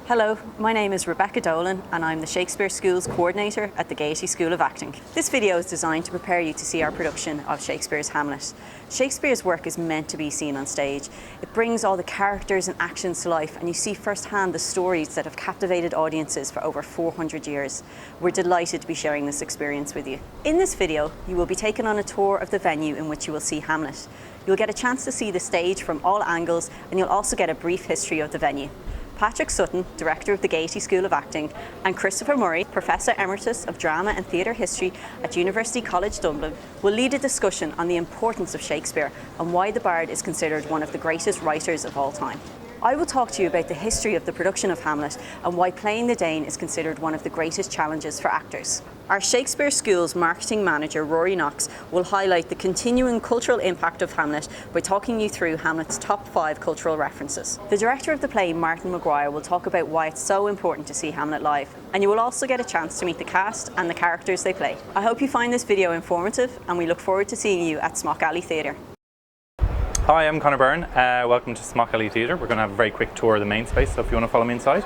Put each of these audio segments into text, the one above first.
Hello, my name is Rebecca Dolan and I'm the Shakespeare School's Coordinator at the Gaiety School of Acting. This video is designed to prepare you to see our production of Shakespeare's Hamlet. Shakespeare's work is meant to be seen on stage. It brings all the characters and actions to life, and you see firsthand the stories that have captivated audiences for over 400 years. We're delighted to be sharing this experience with you. In this video, you will be taken on a tour of the venue in which you will see Hamlet. You'll get a chance to see the stage from all angles, and you'll also get a brief history of the venue. Patrick Sutton, Director of the Gaiety School of Acting, and Christopher Murray, Professor Emeritus of Drama and Theatre History at University College Dublin, will lead a discussion on the importance of Shakespeare and why the Bard is considered one of the greatest writers of all time. I will talk to you about the history of the production of Hamlet and why playing the Dane is considered one of the greatest challenges for actors. Our Shakespeare School's marketing manager, Rory Knox, will highlight the continuing cultural impact of Hamlet by talking you through Hamlet's top 5 cultural references. The director of the play, Martin Maguire, will talk about why it's so important to see Hamlet live, and you will also get a chance to meet the cast and the characters they play. I hope you find this video informative, and we look forward to seeing you at Smock Alley Theatre. Hi, I'm Conor Byrne. Welcome to Smock Alley Theatre. We're going to have a very quick tour of the main space, so if you want to follow me inside.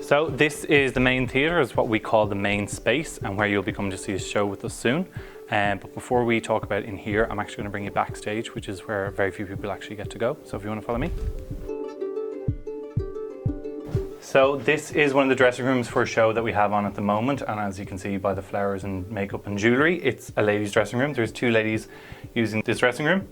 So this is the main theatre, is what we call the main space, and where you'll be coming to see a show with us soon. But before we talk about in here, I'm actually going to bring you backstage, which is where very few people actually get to go. So if you want to follow me. So this is one of the dressing rooms for a show that we have on at the moment, and as you can see by the flowers and makeup and jewellery, it's a ladies' dressing room. There's 2 ladies using this dressing room.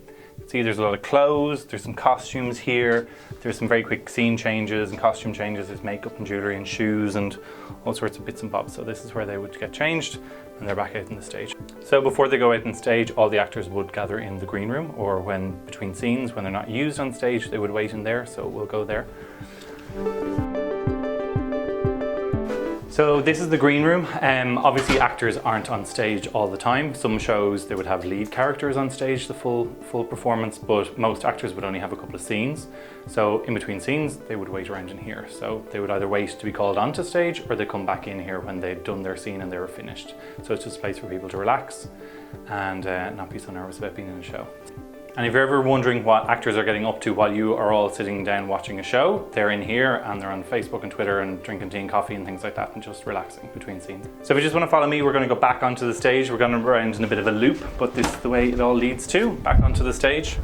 See, there's a lot of clothes, there's some costumes here, there's some very quick scene changes and costume changes, there's makeup and jewellery and shoes and all sorts of bits and bobs. So this is where they would get changed and they're back out on the stage. So before they go out on stage, all the actors would gather in the green room, or when between scenes, when they're not used on stage, they would wait in there, so we'll go there. So this is the green room. Obviously actors aren't on stage all the time. Some shows they would have lead characters on stage, the full performance, but most actors would only have a couple of scenes. So in between scenes, they would wait around in here. So they would either wait to be called onto stage, or they come back in here when they'd done their scene and they were finished. So it's just a place for people to relax and not be so nervous about being in a show. And if you're ever wondering what actors are getting up to while you are all sitting down watching a show, they're in here and they're on Facebook and Twitter and drinking tea and coffee and things like that and just relaxing between scenes. So if you just want to follow me, we're going to go back onto the stage. We're going to around in a bit of a loop, but this is the way it all leads to, back onto the stage.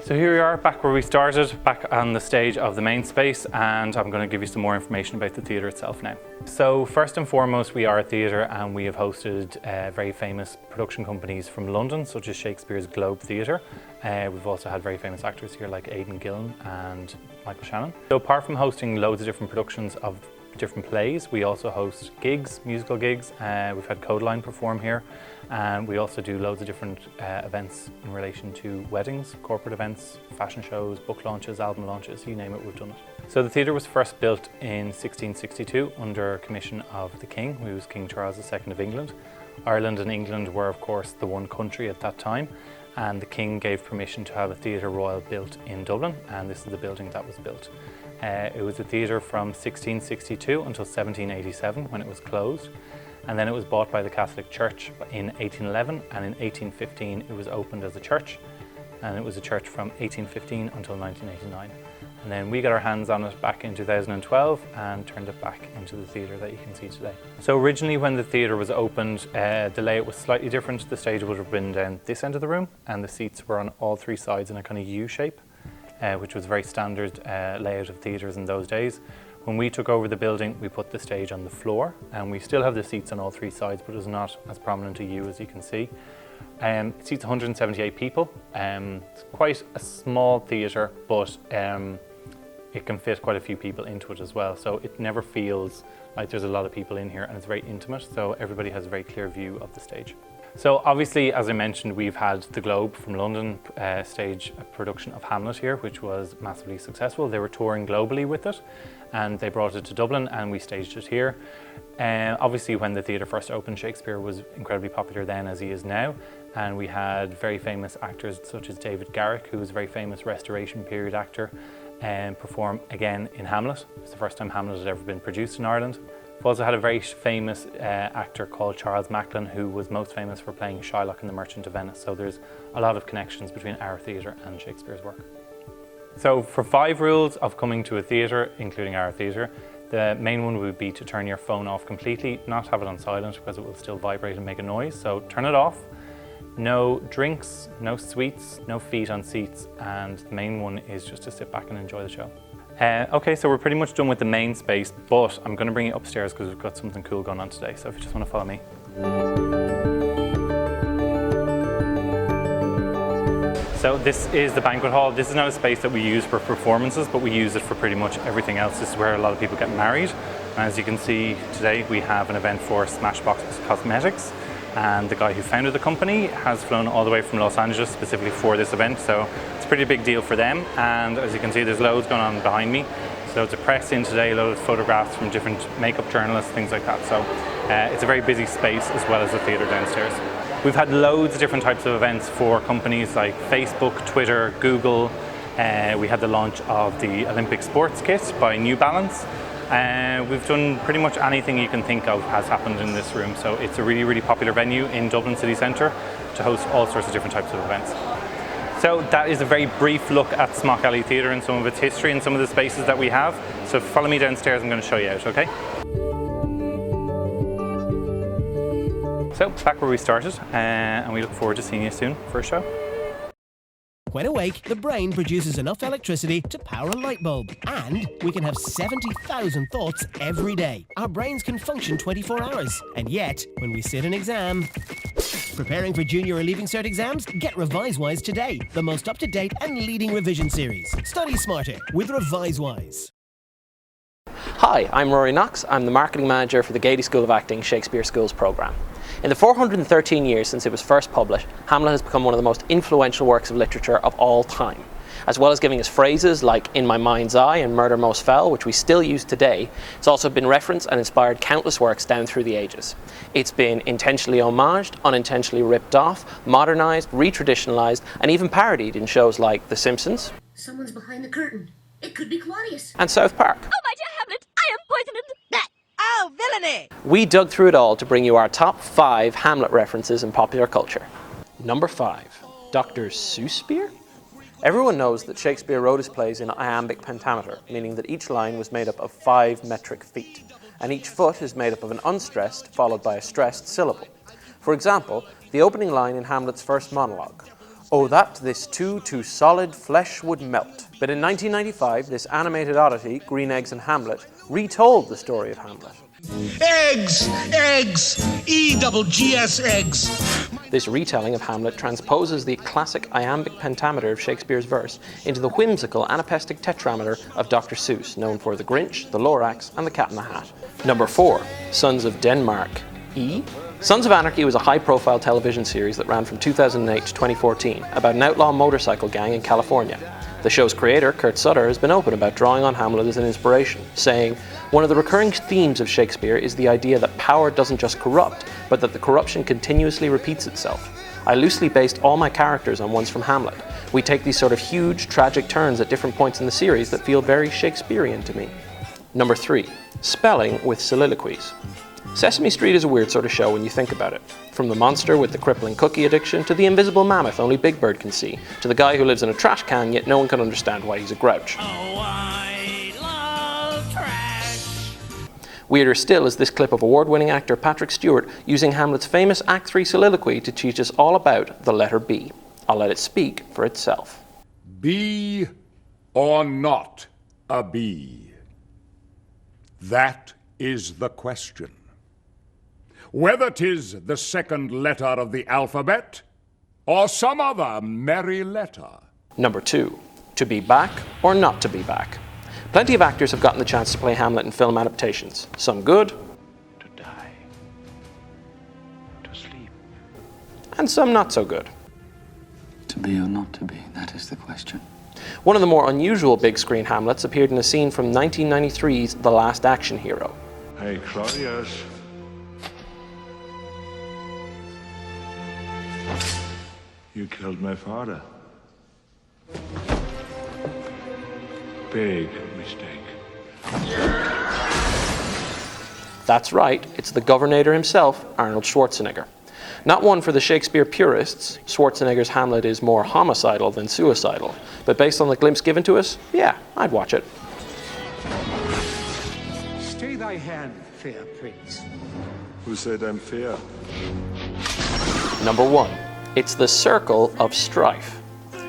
So here we are, back where we started, back on the stage of the main space, and I'm going to give you some more information about the theatre itself now. So first and foremost, we are a theatre and we have hosted very famous production companies from London, such as Shakespeare's Globe Theatre. We've also had very famous actors here like Aidan Gillen and Michael Shannon. So apart from hosting loads of different productions of different plays, we also host gigs, musical gigs. We've had Codeline perform here, and we also do loads of different events in relation to weddings, corporate events, fashion shows, book launches, album launches, you name it, we've done it. So the theatre was first built in 1662 under commission of the King, who was King Charles II of England. Ireland and England were of course the one country at that time, and the King gave permission to have a theatre royal built in Dublin, and this is the building that was built. It was a theatre from 1662 until 1787 when it was closed, and then it was bought by the Catholic Church in 1811, and in 1815 it was opened as a church, and it was a church from 1815 until 1989. And then we got our hands on it back in 2012 and turned it back into the theatre that you can see today. So originally when the theatre was opened, the layout was slightly different. The stage would have been down this end of the room, and the seats were on all 3 sides in a kind of U shape. Which was a very standard layout of theatres in those days. When we took over the building, we put the stage on the floor, and we still have the seats on all 3 sides, but it's not as prominent a U as you can see. It seats 178 people. It's quite a small theatre, but it can fit quite a few people into it as well. So it never feels like there's a lot of people in here, and it's very intimate, so everybody has a very clear view of the stage. So obviously, as I mentioned, we've had the Globe from London stage a production of Hamlet here, which was massively successful. They were touring globally with it, and they brought it to Dublin, and we staged it here. Obviously, when the theatre first opened, Shakespeare was incredibly popular then as he is now, and we had very famous actors such as David Garrick, who was a very famous Restoration period actor, perform again in Hamlet. It's the first time Hamlet had ever been produced in Ireland. We've also had a very famous actor called Charles Macklin, who was most famous for playing Shylock in The Merchant of Venice. So there's a lot of connections between our theatre and Shakespeare's work. So for 5 rules of coming to a theatre, including our theatre, the main one would be to turn your phone off completely, not have it on silent because it will still vibrate and make a noise, so turn it off. No drinks, no sweets, no feet on seats, and the main one is just to sit back and enjoy the show. Okay, so we're pretty much done with the main space, but I'm going to bring you upstairs because we've got something cool going on today, so if you just want to follow me. So this is the banquet hall. This is not a space that we use for performances, but we use it for pretty much everything else. This is where a lot of people get married. And as you can see today, we have an event for Smashbox Cosmetics. And the guy who founded the company has flown all the way from Los Angeles specifically for this event. So it's a pretty big deal for them. And as you can see, there's loads going on behind me. So loads of press in today, loads of photographs from different makeup journalists, things like that. So it's a very busy space as well as the theatre downstairs. We've had loads of different types of events for companies like Facebook, Twitter, Google. We had the launch of the Olympic sports kit by New Balance. We've done pretty much anything you can think of has happened in this room. So it's a really, really popular venue in Dublin city centre to host all sorts of different types of events. So that is a very brief look at Smock Alley Theatre and some of its history and some of the spaces that we have. So follow me downstairs, I'm going to show you out, okay? So back where we started, and we look forward to seeing you soon for a show. When awake, the brain produces enough electricity to power a light bulb, and we can have 70,000 thoughts every day. Our brains can function 24 hours, and yet, when we sit an exam... Preparing for junior or leaving cert exams? Get ReviseWise today, the most up-to-date and leading revision series. Study smarter with ReviseWise. Hi, I'm Rory Knox. I'm the marketing manager for the Gaiety School of Acting Shakespeare Schools programme. In the 413 years since it was first published, Hamlet has become one of the most influential works of literature of all time. As well as giving us phrases like "in my mind's eye" and "murder most foul," which we still use today, it's also been referenced and inspired countless works down through the ages. It's been intentionally homaged, unintentionally ripped off, modernised, re-traditionalised, and even parodied in shows like The Simpsons. Someone's behind the curtain. It could be Claudius. And South Park. Oh, my dear Hamlet, I am poisoned. Oh, villainy! We dug through it all to bring you our top 5 Hamlet references in popular culture. Number 5, Dr. Shakespeare? Everyone knows that Shakespeare wrote his plays in iambic pentameter, meaning that each line was made up of 5 metric feet, and each foot is made up of an unstressed followed by a stressed syllable. For example, the opening line in Hamlet's first monologue, "Oh, that this too solid flesh would melt." But in 1995, this animated oddity, Green Eggs and Hamlet, retold the story of Hamlet. Eggs! Eggs! E-double-G-S eggs! This retelling of Hamlet transposes the classic iambic pentameter of Shakespeare's verse into the whimsical anapestic tetrameter of Dr. Seuss, known for The Grinch, The Lorax, and The Cat in the Hat. Number 4, Sons of Denmark. E? Sons of Anarchy was a high-profile television series that ran from 2008 to 2014 about an outlaw motorcycle gang in California. The show's creator, Kurt Sutter, has been open about drawing on Hamlet as an inspiration, saying, "One of the recurring themes of Shakespeare is the idea that power doesn't just corrupt, but that the corruption continuously repeats itself. I loosely based all my characters on ones from Hamlet. We take these sort of huge, tragic turns at different points in the series that feel very Shakespearean to me." Number 3, Spelling with Soliloquies. Sesame Street is a weird sort of show when you think about it. From the monster with the crippling cookie addiction, to the invisible mammoth only Big Bird can see, to the guy who lives in a trash can yet no one can understand why he's a grouch. Oh, I love trash! Weirder still is this clip of award-winning actor Patrick Stewart using Hamlet's famous Act 3 soliloquy to teach us all about the letter B. I'll let it speak for itself. Be or not a bee? That is the question. Whether 'tis the second letter of the alphabet, or some other merry letter. Number 2, To be back or not to be back. Plenty of actors have gotten the chance to play Hamlet in film adaptations. Some good, To die, to sleep. and some not so good. To be or not to be, that is the question. One of the more unusual big screen Hamlets appeared in a scene from 1993's The Last Action Hero. Hey, Claudius. You killed my father. Big mistake. That's right, it's the Governator himself, Arnold Schwarzenegger. Not one for the Shakespeare purists. Schwarzenegger's Hamlet is more homicidal than suicidal. But based on the glimpse given to us, yeah, I'd watch it. Stay thy hand, fair prince. Who said I'm fair? Number 1. It's the circle of strife.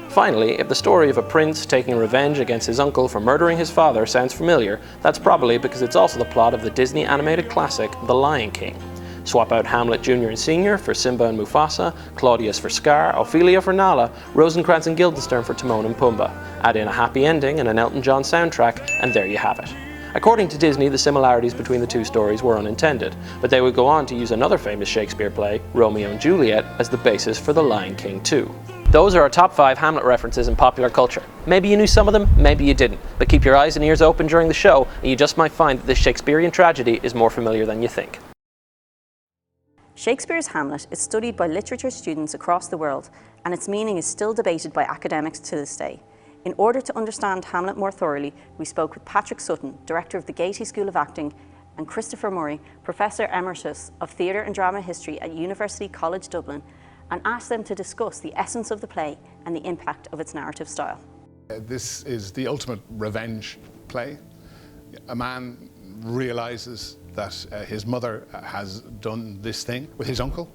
Finally, if the story of a prince taking revenge against his uncle for murdering his father sounds familiar, that's probably because it's also the plot of the Disney animated classic, The Lion King. Swap out Hamlet Jr. and Sr. for Simba and Mufasa, Claudius for Scar, Ophelia for Nala, Rosencrantz and Guildenstern for Timon and Pumbaa. Add in a happy ending and an Elton John soundtrack, and there you have it. According to Disney, the similarities between the two stories were unintended, but they would go on to use another famous Shakespeare play, Romeo and Juliet, as the basis for The Lion King 2. Those are our top 5 Hamlet references in popular culture. Maybe you knew some of them, maybe you didn't, but keep your eyes and ears open during the show, and you just might find that this Shakespearean tragedy is more familiar than you think. Shakespeare's Hamlet is studied by literature students across the world, and its meaning is still debated by academics to this day. In order to understand Hamlet more thoroughly, we spoke with Patrick Sutton, Director of the Gaiety School of Acting, and Christopher Murray, Professor Emeritus of Theatre and Drama History at University College Dublin, and asked them to discuss the essence of the play and the impact of its narrative style. This is the ultimate revenge play. A man realizes that his mother has done this thing with his uncle,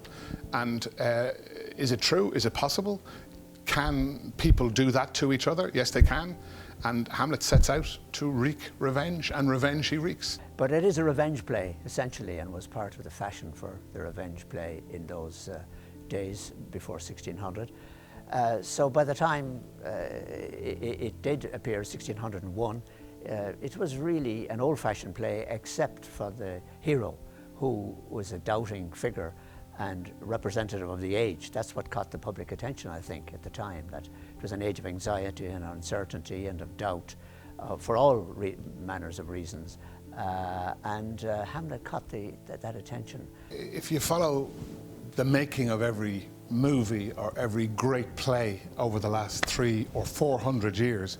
and is it true? Is it possible? Can people do that to each other? Yes, they can. And Hamlet sets out to wreak revenge, and revenge he wreaks. But it is a revenge play, essentially, and was part of the fashion for the revenge play in those days before 1600. So by the time it did appear, 1601, it was really an old-fashioned play, except for the hero, who was a doubting figure and representative of the age. That's what caught the public attention, I think, at the time, that it was an age of anxiety and uncertainty and of doubt for all manners of reasons. And Hamlet caught that attention. If you follow the making of every movie or every great play over the last 300 or 400 years,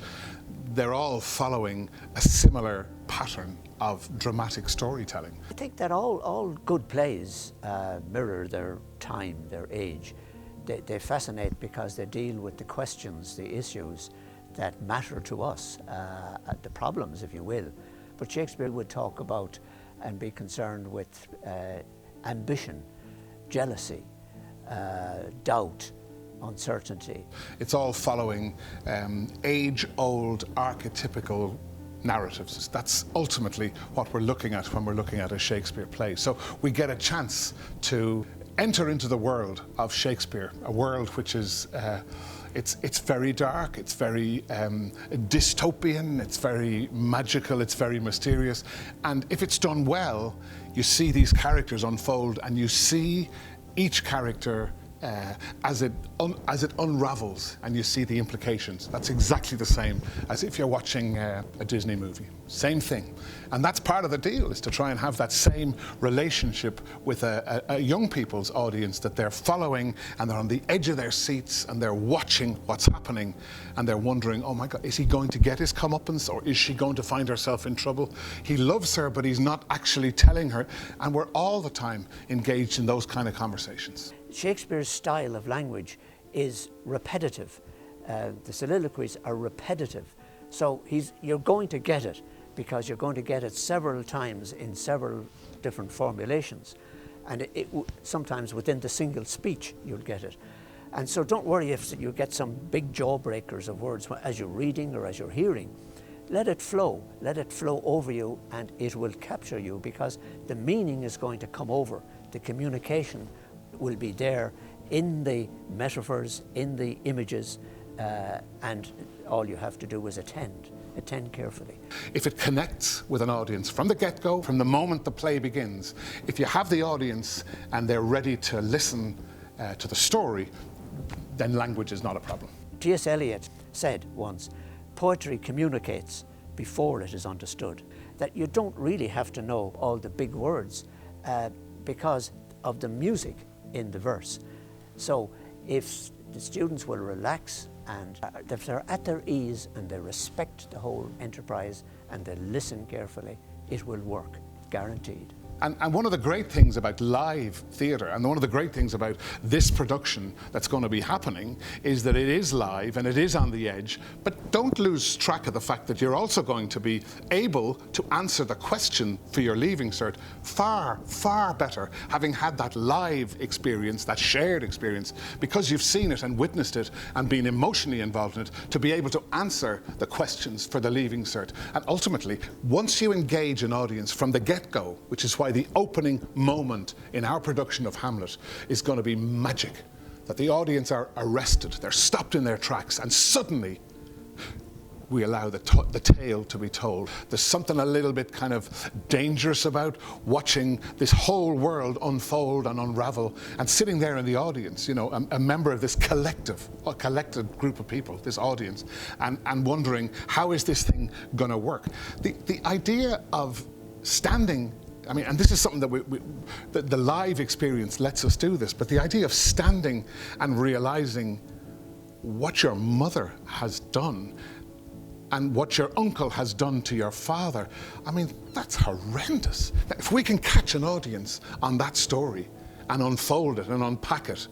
they're all following a similar pattern of dramatic storytelling. I think that all good plays mirror their time, their age. They fascinate because they deal with the questions, the issues that matter to us, the problems, if you will. But Shakespeare would talk about and be concerned with ambition, jealousy, doubt, uncertainty. It's all following age-old archetypical narratives. That's ultimately what we're looking at when we're looking at a Shakespeare play. So we get a chance to enter into the world of Shakespeare, a world which is it's very dark, it's very dystopian, it's very magical, it's very mysterious. And if it's done well, you see these characters unfold, and you see each character as it unravels, and you see the implications. That's exactly the same as if you're watching a Disney movie. Same thing. And that's part of the deal, is to try and have that same relationship with a young people's audience, that they're following and they're on the edge of their seats and they're watching what's happening, and they're wondering, oh my God, is he going to get his comeuppance, or is she going to find herself in trouble? He loves her, but he's not actually telling her. And we're all the time engaged in those kind of conversations. Shakespeare's style of language is repetitive. The soliloquies are repetitive. So you're going to get it, because you're going to get it several times in several different formulations. And sometimes within the single speech, you'll get it. And so don't worry if you get some big jawbreakers of words as you're reading or as you're hearing. Let it flow over you, and it will capture you, because the meaning is going to come over. The communication will be there in the metaphors, in the images, and all you have to do is attend carefully. If it connects with an audience from the get-go, from the moment the play begins, if you have the audience and they're ready to listen to the story, then language is not a problem. T.S. Eliot said once, poetry communicates before it is understood. That you don't really have to know all the big words because of the music in the verse. So if the students will relax, and if they're at their ease and they respect the whole enterprise and they listen carefully, it will work, guaranteed. And one of the great things about live theatre, and one of the great things about this production that's going to be happening, is that it is live and it is on the edge, but don't lose track of the fact that you're also going to be able to answer the question for your Leaving Cert far, far better, having had that live experience, that shared experience, because you've seen it and witnessed it and been emotionally involved in it, to be able to answer the questions for the Leaving Cert. And ultimately, once you engage an audience from the get-go, which is why the opening moment in our production of Hamlet is going to be magic, that the audience are arrested, they're stopped in their tracks, and suddenly we allow the tale to be told. There's something a little bit kind of dangerous about watching this whole world unfold and unravel, and sitting there in the audience, you know, a member of this collective group of people, this audience, and wondering, how is this thing going to work? The idea of standing, I mean, and this is something that the live experience lets us do this, but the idea of standing and realizing what your mother has done and what your uncle has done to your father, I mean, that's horrendous. If we can catch an audience on that story and unfold it and unpack it,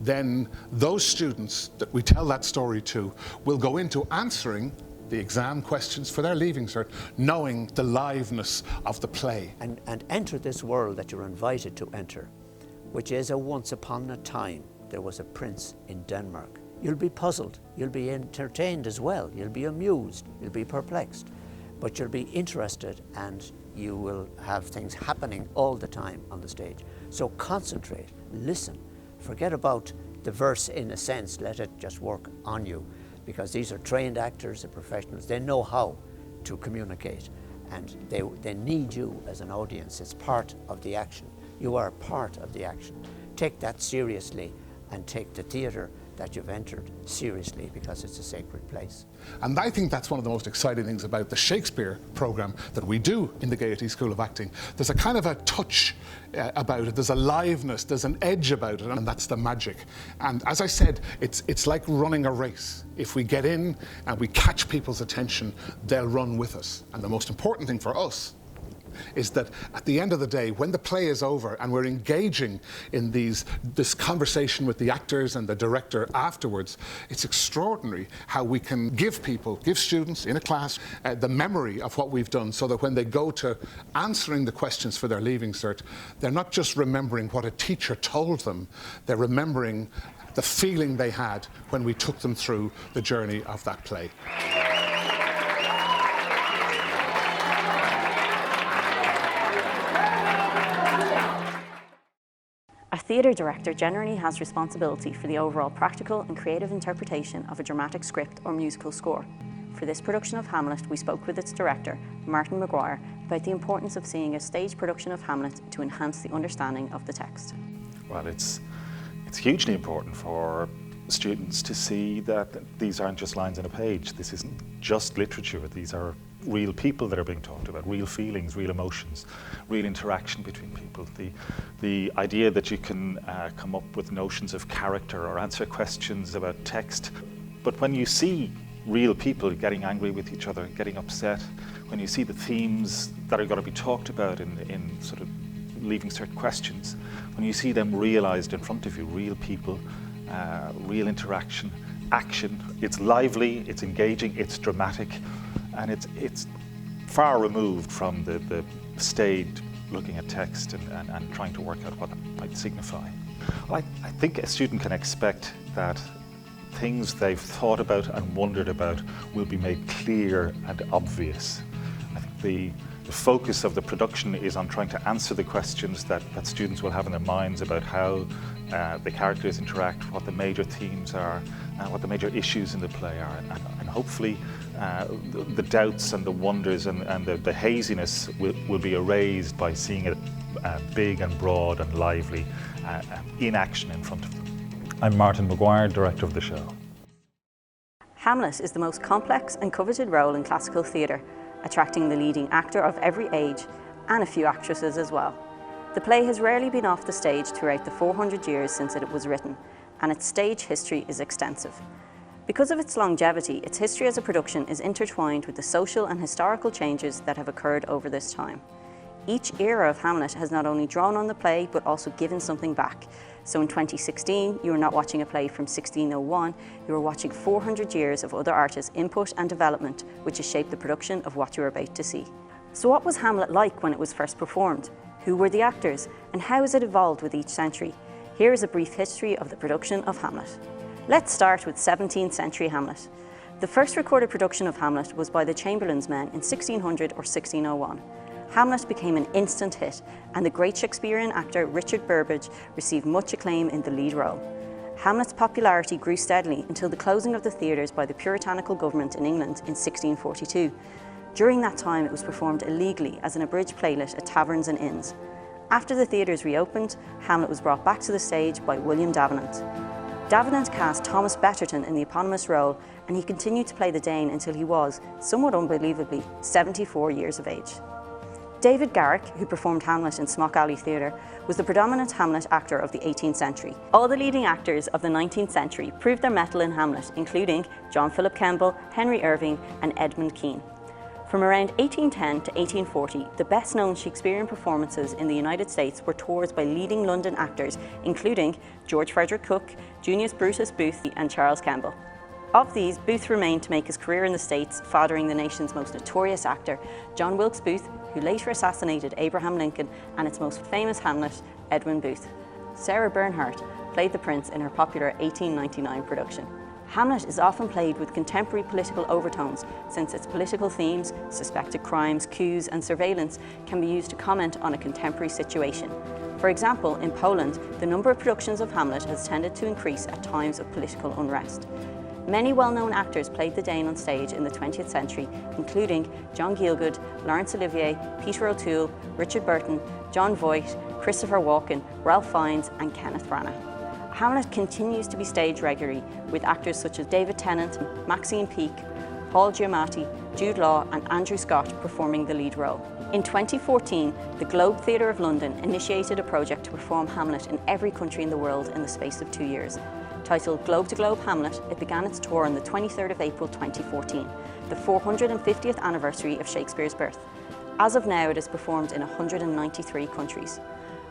then those students that we tell that story to will go into answering the exam questions for their Leaving Cert, knowing the liveness of the play. And enter this world that you're invited to enter, which is a once upon a time there was a prince in Denmark. You'll be puzzled, you'll be entertained as well, you'll be amused, you'll be perplexed, but you'll be interested, and you will have things happening all the time on the stage. So concentrate, listen, forget about the verse in a sense, let it just work on you. Because these are trained actors and professionals. They know how to communicate, and they need you as an audience. It's part of the action. You are part of the action. Take that seriously, and take the theatre that you've entered seriously, because it's a sacred place. And I think that's one of the most exciting things about the Shakespeare programme that we do in the Gaiety School of Acting. There's a kind of a touch about it, there's a liveness, there's an edge about it, and that's the magic. And as I said, it's like running a race. If we get in and we catch people's attention, they'll run with us. And the most important thing for us is that at the end of the day, when the play is over and we're engaging in this conversation with the actors and the director afterwards, it's extraordinary how we can give students in a class the memory of what we've done, so that when they go to answering the questions for their Leaving Cert, they're not just remembering what a teacher told them, they're remembering the feeling they had when we took them through the journey of that play. A theatre director generally has responsibility for the overall practical and creative interpretation of a dramatic script or musical score. For this production of Hamlet, we spoke with its director, Martin Maguire, about the importance of seeing a stage production of Hamlet to enhance the understanding of the text. Well, it's hugely important for students to see that these aren't just lines on a page. This isn't just literature. These are real people that are being talked about, real feelings, real emotions, real interaction between people. The idea that you can come up with notions of character or answer questions about text, but when you see real people getting angry with each other, getting upset, when you see the themes that are going to be talked about in sort of Leaving Cert questions, when you see them realised in front of you, real people, real interaction, action, it's lively, it's engaging, it's dramatic, and it's far removed from the staid looking at text and trying to work out what that might signify. I think a student can expect that things they've thought about and wondered about will be made clear and obvious. I think the focus of the production is on trying to answer the questions that students will have in their minds about how the characters interact, what the major themes are, what the major issues in the play are, and hopefully the doubts and the wonders and the haziness will be erased by seeing it big and broad and lively in action in front of them. I'm Martin Maguire, director of the show. Hamlet is the most complex and coveted role in classical theatre, attracting the leading actor of every age and a few actresses as well. The play has rarely been off the stage throughout the 400 years since it was written, and its stage history is extensive. Because of its longevity, its history as a production is intertwined with the social and historical changes that have occurred over this time. each era of Hamlet has not only drawn on the play, but also given something back. So in 2016, you were not watching a play from 1601, you were watching 400 years of other artists' input and development, which has shaped the production of what you are about to see. So what was Hamlet like when it was first performed? Who were the actors? And how has it evolved with each century? Here is a brief history of the production of Hamlet. Let's start with 17th century Hamlet. The first recorded production of Hamlet was by the Chamberlain's Men in 1600 or 1601. Hamlet became an instant hit, and the great Shakespearean actor Richard Burbage received much acclaim in the lead role. Hamlet's popularity grew steadily until the closing of the theatres by the puritanical government in England in 1642. During that time, it was performed illegally as an abridged playlet at taverns and inns. After the theatres reopened, Hamlet was brought back to the stage by William Davenant. Davenant cast Thomas Betterton in the eponymous role, and he continued to play the Dane until he was, somewhat unbelievably, 74 years of age. David Garrick, who performed Hamlet in Smock Alley Theatre, was the predominant Hamlet actor of the 18th century. All the leading actors of the 19th century proved their mettle in Hamlet, including John Philip Kemble, Henry Irving, and Edmund Kean. From around 1810 to 1840, the best-known Shakespearean performances in the United States were tours by leading London actors, including George Frederick Cook, Junius Brutus Booth, and Charles Kemble. Of these, Booth remained to make his career in the States, fathering the nation's most notorious actor, John Wilkes Booth, who later assassinated Abraham Lincoln, and its most famous Hamlet, Edwin Booth. Sarah Bernhardt played the prince in her popular 1899 production. Hamlet is often played with contemporary political overtones, since its political themes, suspected crimes, coups, and surveillance can be used to comment on a contemporary situation. For example, in Poland, the number of productions of Hamlet has tended to increase at times of political unrest. Many well-known actors played the Dane on stage in the 20th century, including John Gielgud, Laurence Olivier, Peter O'Toole, Richard Burton, John Voight, Christopher Walken, Ralph Fiennes, and Kenneth Branagh. Hamlet continues to be staged regularly, with actors such as David Tennant, Maxine Peake, Paul Giamatti, Jude Law, and Andrew Scott performing the lead role. In 2014, the Globe Theatre of London initiated a project to perform Hamlet in every country in the world in the space of 2 years. Titled Globe to Globe Hamlet, it began its tour on the 23rd of April 2014, the 450th anniversary of Shakespeare's birth. As of now, it is performed in 193 countries.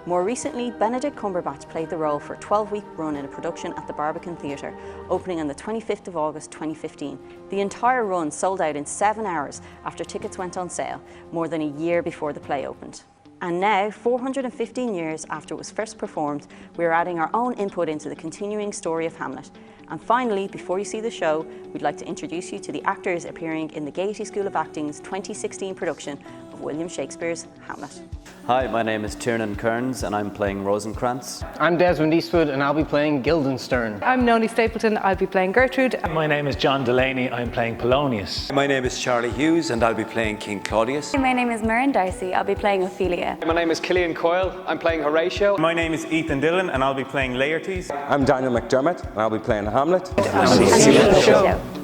More recently, Benedict Cumberbatch played the role for a 12-week run in a production at the Barbican Theatre, opening on the 25th of August 2015. The entire run sold out in 7 hours after tickets went on sale, more than a year before the play opened. And now, 415 years after it was first performed, we are adding our own input into the continuing story of Hamlet. And finally, before you see the show, we'd like to introduce you to the actors appearing in the Gaiety School of Acting's 2016 production of William Shakespeare's Hamlet. Hi, my name is Tiernan Kearns and I'm playing Rosencrantz. I'm Desmond Eastwood and I'll be playing Guildenstern. I'm Noni Stapleton, I'll be playing Gertrude. My name is John Delaney, I'm playing Polonius. My name is Charlie Hughes and I'll be playing King Claudius. My name is Maren Darcy, I'll be playing Ophelia. My name is Killian Coyle, I'm playing Horatio. My name is Ethan Dillon and I'll be playing Laertes. I'm Daniel McDermott and I'll be playing Hamlet. And see you at the show.